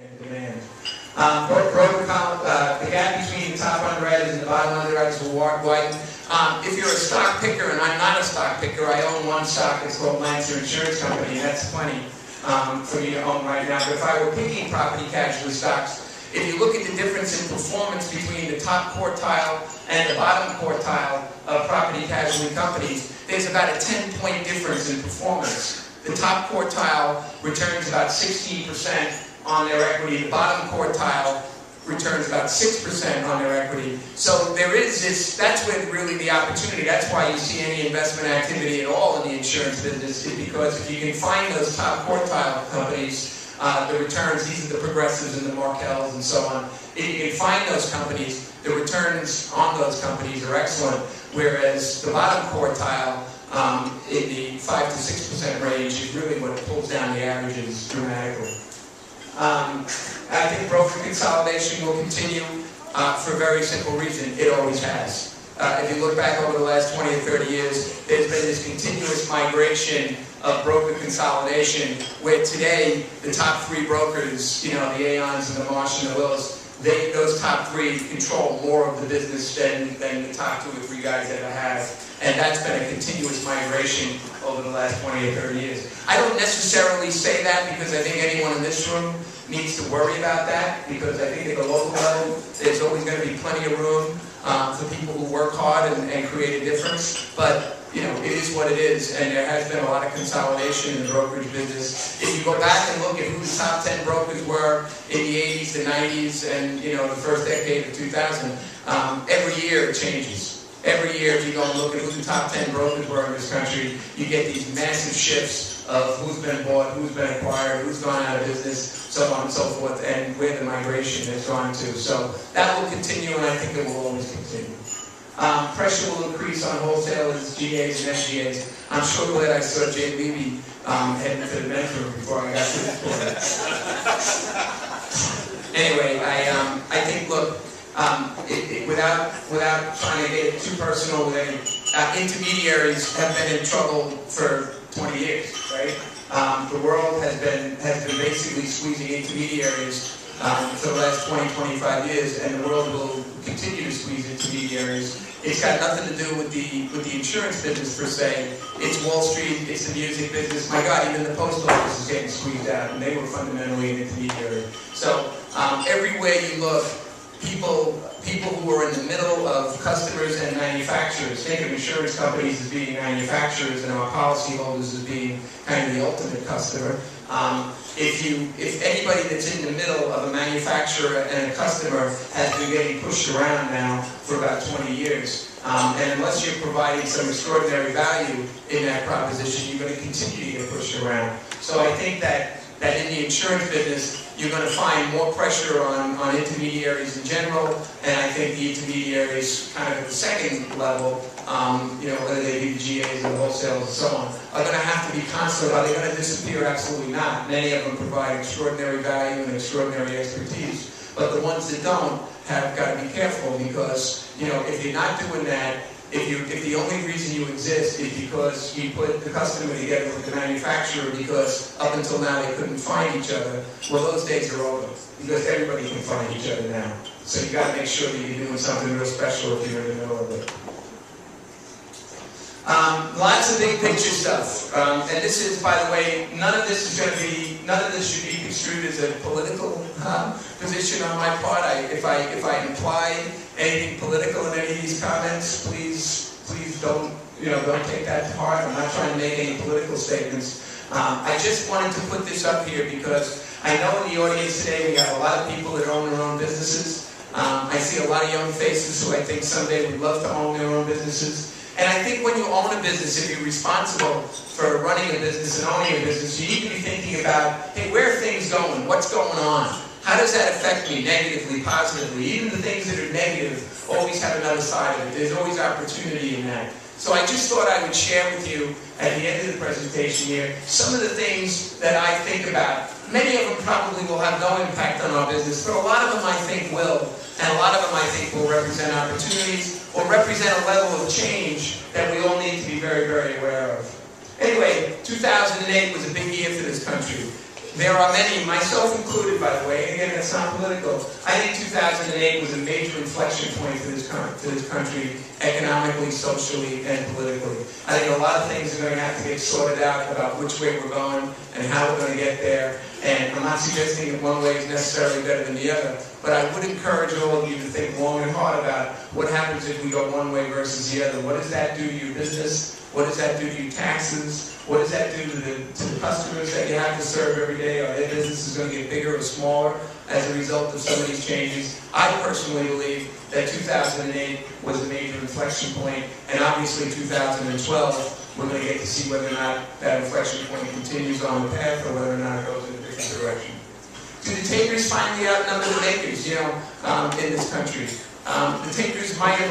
and demand. The gap between the top underwriters and the bottom underwriters will widen. If you're a stock picker, and I'm not a stock picker, I own one stock, it's called Lancer Insurance Company, and that's plenty for me to own right now. But if I were picking property casualty stocks, if you look at the difference in performance between the top quartile and the bottom quartile of property casualty companies, there's about a 10-point difference in performance. The top quartile returns about 16% on their equity. The bottom quartile returns about 6% on their equity. So there is this, that's where really the opportunity, that's why you see any investment activity at all in the insurance business, is because if you can find those top quartile companies, the returns, these are the Progressives and the Markells and so on, if you can find those companies, the returns on those companies are excellent, whereas the bottom quartile, in the 5 to 6% range, is really what pulls down the averages dramatically. I think broker consolidation will continue for a very simple reason. It always has. If you look back over the last 20 or 30 years, there's been this continuous migration of broker consolidation, where today the top 3 brokers, you know, the Aons and the Marsh and the Willis, those top 3 control more of the business than the top 2 or 3 guys ever have. And that's been a continuous migration over the last 20 or 30 years. I don't necessarily say that because I think anyone in this room needs to worry about that, because I think at the local level, there's always going to be plenty of room for people who work hard and create a difference. But, you know, it is what it is, and there has been a lot of consolidation in the brokerage business. If you go back and look at who the top 10 brokers were in the 80s, the 90s, and, you know, the first decade of 2000, every year it changes. Every year, if you go and look at who the top 10 brokers were in this country, you get these massive shifts of who's been bought, who's been acquired, who's gone out of business, so on and so forth, and where the migration has gone to. So that will continue, and I think it will always continue. Pressure will increase on wholesalers, GAs, and MGAs. I'm so glad I saw Jay Levy heading to the men's room before I got to this point. Anyway, I think, look, without trying to get too personal with any, intermediaries have been in trouble for 20 years, right? The world has been basically squeezing intermediaries for the last 20, 25 years, and the world will continue to squeeze intermediaries. It's got nothing to do with the insurance business per se. It's Wall Street, it's the music business. My God, even the post office is getting squeezed out, and they were fundamentally an intermediary. So everywhere you look, people who are in the middle of customers and manufacturers, think of insurance companies as being manufacturers and our policyholders as being kind of the ultimate customer. If anybody that's in the middle of a manufacturer and a customer has been getting pushed around now for about 20 years, and unless you're providing some extraordinary value in that proposition, you're going to continue to get pushed around. So I think that in the insurance business, you're going to find more pressure on intermediaries in general, and I think the intermediaries kind of at the second level, you know, whether they be the GAs or the wholesalers and so on, are going to have to be constant. Are they going to disappear? Absolutely not. Many of them provide extraordinary value and extraordinary expertise, but the ones that don't have got to be careful, because, you know, if you're not doing that, if the only reason you exist is because you put the customer together with the manufacturer because up until now they couldn't find each other, well, those days are over, because everybody can find each other now. So you got to make sure that you're doing something real special if you're in the middle of it. Lots of big picture stuff, and this is, by the way, none of this should be construed as a political position on my part. If I imply anything political in any of these comments, please don't take that to heart. I'm not trying to make any political statements. I just wanted to put this up here because I know in the audience today we have a lot of people that own their own businesses. I see a lot of young faces who I think someday would love to own their own businesses. And I think when you own a business, if you're responsible for running a business and owning a business, you need to be thinking about, hey, where are things going? What's going on? How does that affect me negatively, positively? Even the things that are negative always have another side of it. There's always opportunity in that. So I just thought I would share with you at the end of the presentation here some of the things that I think about. Many of them probably will have no impact on our business, but a lot of them I think will, and a lot of them I think will represent opportunities or represent a level of change that we all need to be very, very aware of. Anyway, 2008 was a big year for this country. There are many, myself included, by the way, and again, it's not political. I think 2008 was a major inflection point for this country, economically, socially, and politically. I think a lot of things are going to have to get sorted out about which way we're going and how we're going to get there. And I'm not suggesting that one way is necessarily better than the other, but I would encourage all of you to think long and hard about what happens if we go one way versus the other. What does that do to your business? What does that do to your taxes? What does that do to the customers that you have to serve every day? Are their businesses going to get bigger or smaller as a result of some of these changes? I personally believe that 2008 was a major inflection point, and obviously 2012, we're going to get to see whether or not that inflection point continues on the path or whether or not it goes in a different direction. Do the takers finally outnumber the makers, in this country? The takers might have,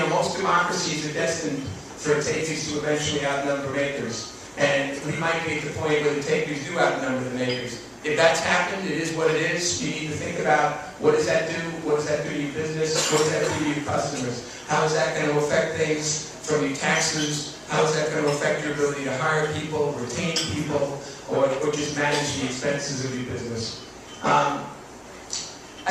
most democracies are destined for takers to eventually outnumber makers. And we might be at the point where the takers do outnumber the makers. If that's happened, it is what it is. You need to think about what does that do? What does that do to your business? What does that do to your customers? How is that going to affect things from your taxes? How is that going to affect your ability to hire people, retain people, or just manage the expenses of your business? I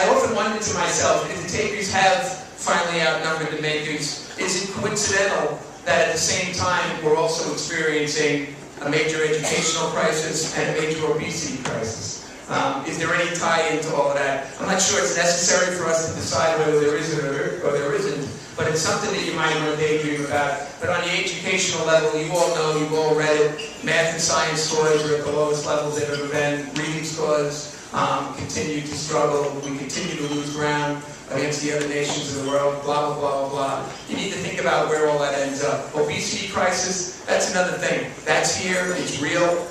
often wonder to myself, if the takers have finally outnumbered the makers, is it coincidental that at the same time we're also experiencing a major educational crisis and a major obesity crisis? Is there any tie-in to all of that? I'm not sure it's necessary for us to decide whether there is or there isn't, but it's something that you might want to daydream about. But on the educational level, you all know, you've all read it, math and science scores are at the lowest levels they've ever been. Reading scores continue to struggle. We continue to lose ground against the other nations of the world, blah, blah, blah, blah. You need to think about where all that ends up. Obesity crisis, that's another thing. That's here, it's real.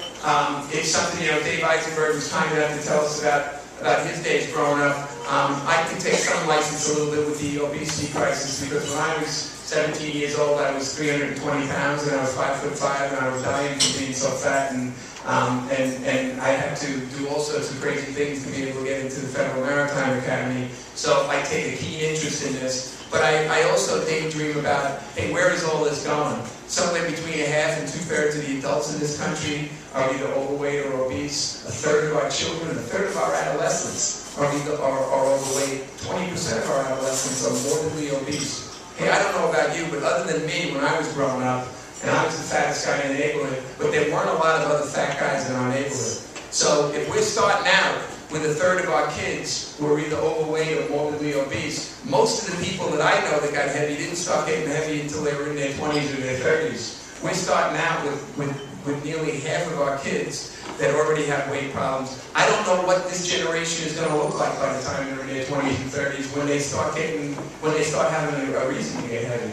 It's something, Dave Eisenberg was kind enough to tell us about his days growing up. I can take some license a little bit with the obesity crisis, because when I was 17 years old, I was 320 pounds, and I was 5'5", and I was dying from being so fat, and I had to do all sorts of crazy things to be able to get into the Federal Maritime Academy. So I take a keen interest in this. But I also daydream about, hey, where is all this going? Somewhere between 1/2 and 2/3 of the adults in this country are either overweight or obese. 1/3 of our children, 1/3 of our adolescents are overweight. 20% of our adolescents are morbidly obese. Hey, I don't know about you, but other than me, when I was growing up, and I was the fattest guy in the neighborhood, but there weren't a lot of other fat guys in our neighborhood. So if we're starting out with 1/3 of our kids who are either overweight or morbidly obese, most of the people that I know that got heavy didn't start getting heavy until they were in their 20s or their 30s. We're starting out with nearly half of our kids that already have weight problems. I don't know what this generation is going to look like by the time they're in their 20s and 30s when they start having a reason to get heavy.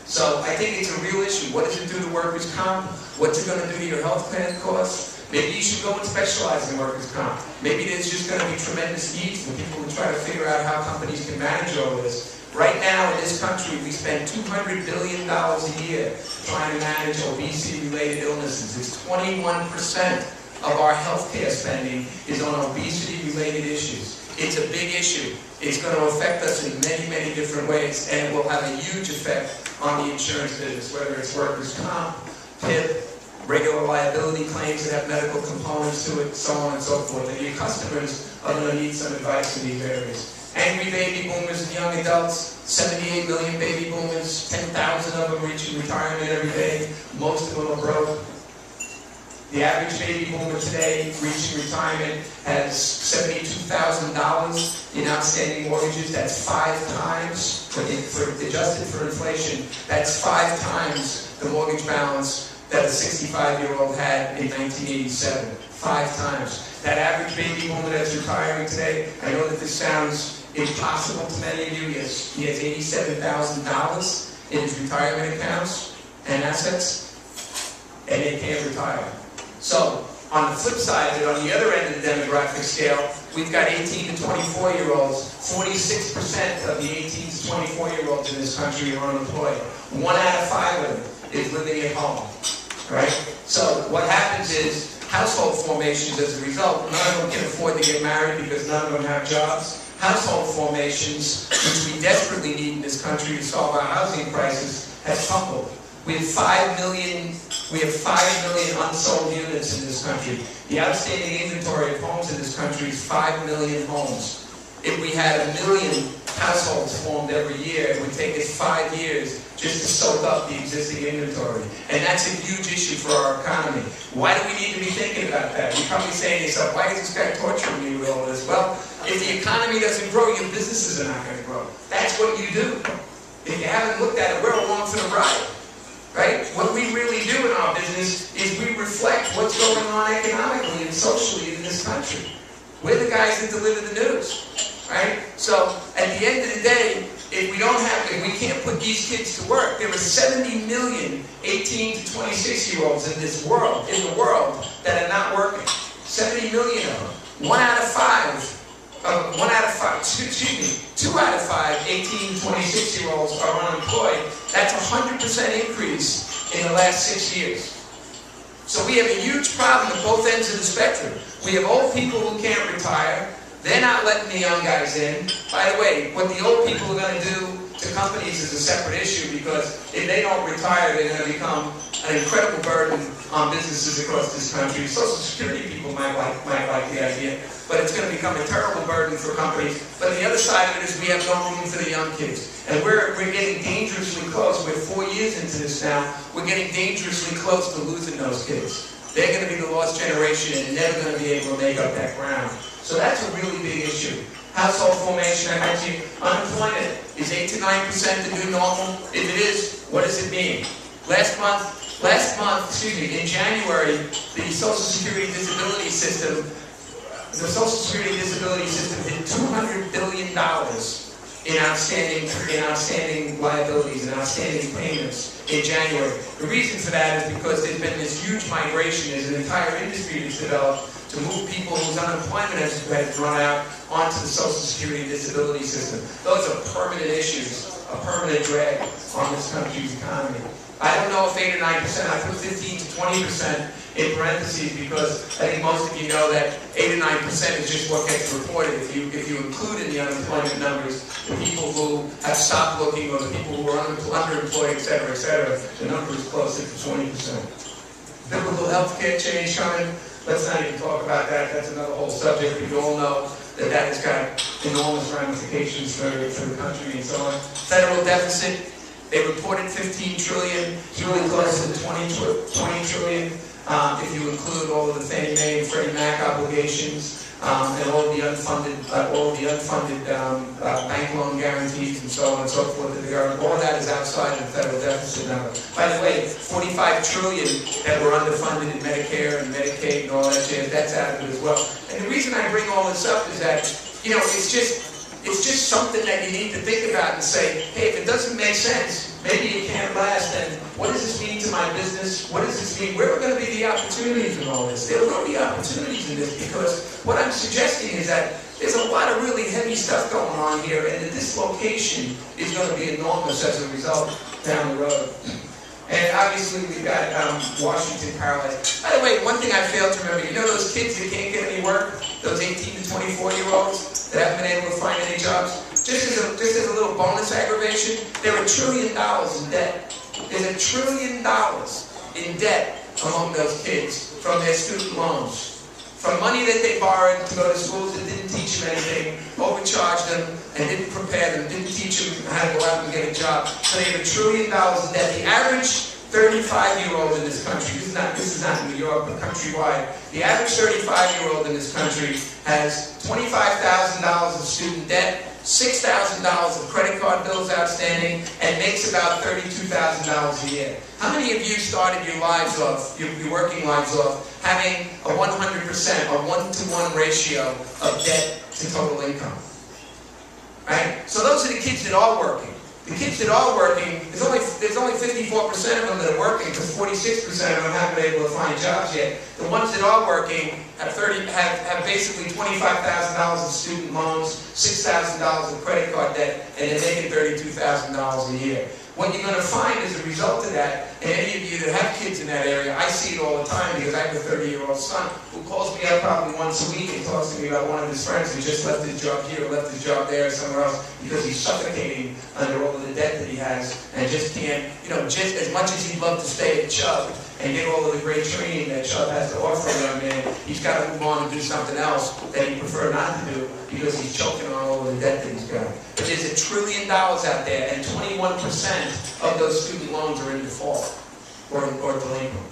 So I think it's a real issue. What does it do to workers' comp? What's it going to do to your health plan costs? Maybe you should go and specialize in workers' comp. Maybe there's just going to be tremendous needs for people to try to figure out how companies can manage all this. Right now in this country, we spend $200 billion a year trying to manage obesity-related illnesses. It's 21% of our healthcare spending is on obesity-related issues. It's a big issue. It's going to affect us in many, many different ways, and it will have a huge effect on the insurance business, whether it's workers' comp, PIP, regular liability claims that have medical components to it, so on and so forth. And your customers are going to need some advice in these areas. Angry baby boomers and young adults, 78 million baby boomers, 10,000 of them reaching retirement every day. Most of them are broke. The average baby boomer today reaching retirement has $72,000 in outstanding mortgages. That's 5 times, adjusted for inflation, that's 5 times the mortgage balance that a 65-year-old had in 1987. 5 times. That average baby boomer that's retiring today, I know that this sounds impossible to many of you. He has $87,000 in his retirement accounts and assets, and they can't retire. So, on the flip side of it, on the other end of the demographic scale, we've got 18 to 24-year-olds. 46% of the 18 to 24-year-olds in this country are unemployed. 1 out of 5 of them is living at home. Right? So, what happens is household formations as a result. None of them can afford to get married because none of them have jobs. Household formations, which we desperately need in this country to solve our housing crisis, has tumbled. We have 5 million We have 5 million unsold units in this country. The outstanding inventory of homes in this country is 5 million homes. If we had 1 million households formed every year, it would take us 5 years just to soak up the existing inventory. And that's a huge issue for our economy. Why do we need to be thinking about that? You're probably saying to yourself, why is this guy torturing me with all this? Well, if the economy doesn't grow, your businesses are not going to grow. That's what you do. If you haven't looked at it, we're along for the ride. Right? What we really do in our business is we reflect what's going on economically and socially in this country. We're the guys that deliver the news. Right? So, at the end of the day, if we can't put these kids to work, there are 70 million 18 to 26-year-olds in the world, that are not working. 70 million of them. 2 out of 5 18 to 26-year-olds are unemployed. That's a 100% increase in the last 6 years. So we have a huge problem at both ends of the spectrum. We have old people who can't retire. They're not letting the young guys in. By the way, what the old people are going to do to companies is a separate issue, because if they don't retire, they're going to become an incredible burden on businesses across this country. Social Security people might like the idea, but it's going to become a terrible burden for companies. But the other side of it is we have no room for the young kids. And we're getting dangerously close. We're 4 years into this now. We're getting dangerously close to losing those kids. They're going to be the lost generation and never going to be able to make up that ground. So that's a really big issue. Household formation, I mentioned you. Unemployment is 8 to 9% the new normal. If it is, what does it mean? Last month, in January, the Social Security disability system hit $200 billion in outstanding liabilities and outstanding payments in January. The reason for that is because there's been this huge migration. There's an entire industry that's developed to move people whose unemployment has run out onto the Social Security disability system. Those are permanent issues, a permanent drag on this country's economy. I don't know if 8 or 9%, I put 15 to 20% in parentheses, because I think most of you know that 8 or 9% is just what gets reported. If you include in the unemployment numbers the people who have stopped looking or the people who are underemployed, etc., the number is closer to 20%. Biblical health care change coming. Let's not even talk about that. That's another whole subject. We all know that that has got enormous ramifications for the country and so on. Federal deficit, they reported 15 trillion. It's really close to 20 trillion if you include all of the Fannie Mae and Freddie Mac obligations and all the unfunded bank loan guarantees and so on and so forth to the government. All of that is outside of the federal deficit number. By the way, 45 trillion that were underfunded in Medicare and Medicaid and all that shit, that's out of it as well. And the reason I bring all this up is that, it's just something that you need to think about and say, hey, if it doesn't make sense, maybe it can't last, then what does this mean to my business? What does this mean? Where are going to be the opportunities in all this? There are going to be opportunities in this, because what I'm suggesting is that there's a lot of really heavy stuff going on here, and the dislocation is going to be enormous as a result down the road. And obviously we've got Washington paralyzed. By the way, one thing I failed to remember, you know those kids that can't get any work? Those 18 to 24-year-olds that haven't been able to find any jobs? Just as a little bonus aggravation, there are $1 trillion in debt. There's $1 trillion in debt among those kids from their student loans. From money that they borrowed to go to schools that didn't teach them anything, overcharged them, and didn't prepare them, didn't teach them how to go out and get a job. So they have $1 trillion in debt. The average 35-year-old in this country, this is not in New York, but countrywide, the average 35-year-old in this country has $25,000 of student debt, $6,000 of credit card bills outstanding, and makes about $32,000 a year. How many of you started your lives off, your working lives off, having a 100%, a 1-to-1 ratio of debt to total income? Right? So those are the kids that are working. The kids that are working, there's only 54% of them that are working, because 46% of them haven't been able to find jobs yet. The ones that are working have basically $25,000 of student loans, $6,000 of credit card debt, and they're making $32,000 a year. What you're going to find as a result of that, and any of you that have kids in that area, I see it all the time because I have a 30-year-old son who calls me up probably once a week and talks to me about one of his friends who just left his job here or left his job there or somewhere else because he's suffocating under all of the debt that he has and just can't, just as much as he'd love to stay at Chubb and get all of the great training that Chubb has to offer a young man, he's got to move on and do something else that he prefer not to do because he's choking on all of the debt that he's got. But there's $1 trillion out there, and 21% of those student loans are in default or delinquent.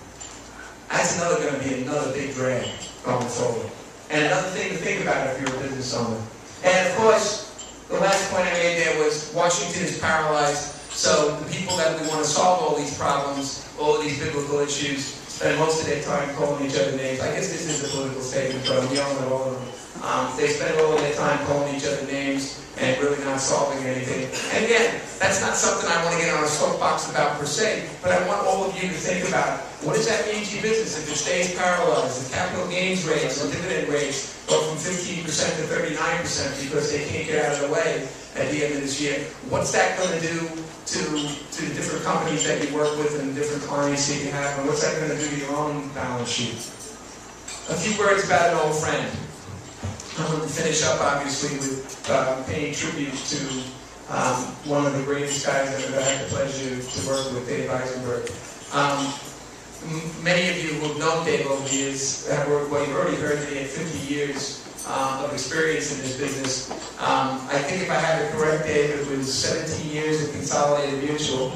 That's going to be another big drag going forward. And another thing to think about if you're a business owner. And of course, the last point I made there was Washington is paralyzed. So the people that we want to solve all these problems, all of these biblical issues, spend most of their time calling each other names. I guess this is a political statement, but we all know all of them. They spend all of their time calling each other names and really not solving anything. And again, that's not something I want to get on a soapbox about per se, but I want all of you to think about, what does that mean to your business if it stays paralyzed? The capital gains rates or dividend rates go from 15% to 39% because they can't get out of the way at the end of this year. What's that going to do to the different companies that you work with and the different clients that you have, and what's that going to do to your own balance sheet? A few words about an old friend. I'm going to finish up, obviously, with paying tribute to one of the greatest guys that I've had the pleasure to work with, Dave Eisenberg. Many of you who have known Dave over the years have worked, well, you've already heard that he had 50 years of experience in this business. I think if I have it correct, Dave, it was 17 years at Consolidated Mutual,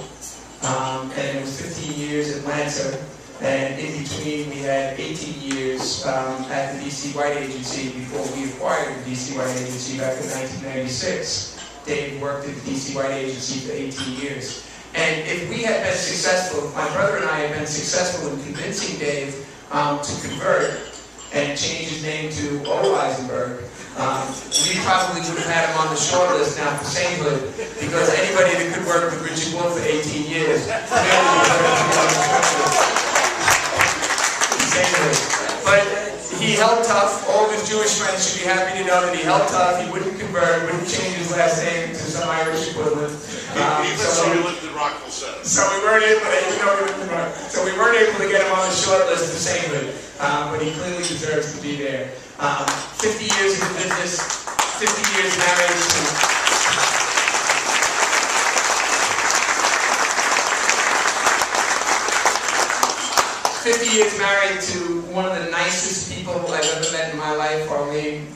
and it was 15 years at Lancer. And in between, we had 18 years at the D.C. White Agency before we acquired the D.C. White Agency back in 1996. Dave worked at the D.C. White Agency for 18 years. And if we had been successful, my brother and I had been successful in convincing Dave to convert and change his name to O. Eisenberg, we probably would have had him on the short list now for sainthood, because anybody that could work with Richard Wolff for 18 years clearly deserves to be on the short list. But he held tough. All of his Jewish friends should be happy to know that he held tough. He wouldn't convert, wouldn't change his last name to some Irish equivalent. So we lived in Rockville Center. So we weren't able to get him on the short list for sainthood. But he clearly deserves to be there. 50 years in the business, 50 years married to 50 years married to one of the nicest people I've ever met in my life, Arlene.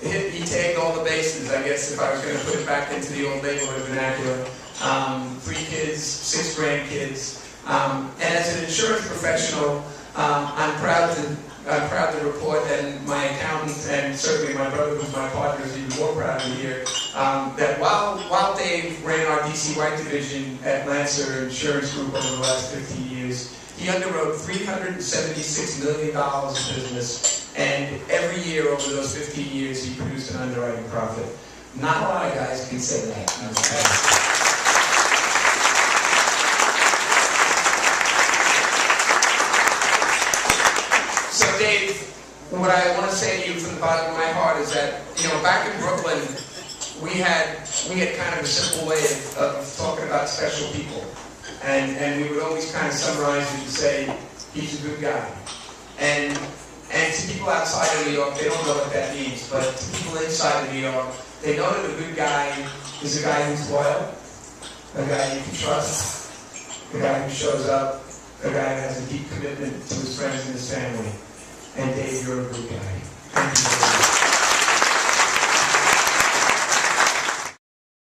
He tagged all the bases, I guess, if I was going to put it back into the old neighborhood vernacular. 3 kids, 6 grandkids. And as an insurance professional, I'm proud to report, and my accountant and certainly my brother, who's my partner, is even more proud to hear, that while Dave ran our DC White division at Lancer Insurance Group over the last 15 years, he underwrote $376 million of business, and every year over those 15 years he produced an underwriting profit. Not a lot of guys can say that. So Dave, what I want to say to you from the bottom of my heart is that, back in Brooklyn, we had kind of a simple way of talking about special people. And we would always kind of summarize it and say, he's a good guy. And to people outside of New York, they don't know what that means. But to people inside of New York, they know that a good guy is a guy who's loyal, a guy you can trust, a guy who shows up, a guy who has a deep commitment to his friends and his family. And Dave, you're a good guy. Thank you.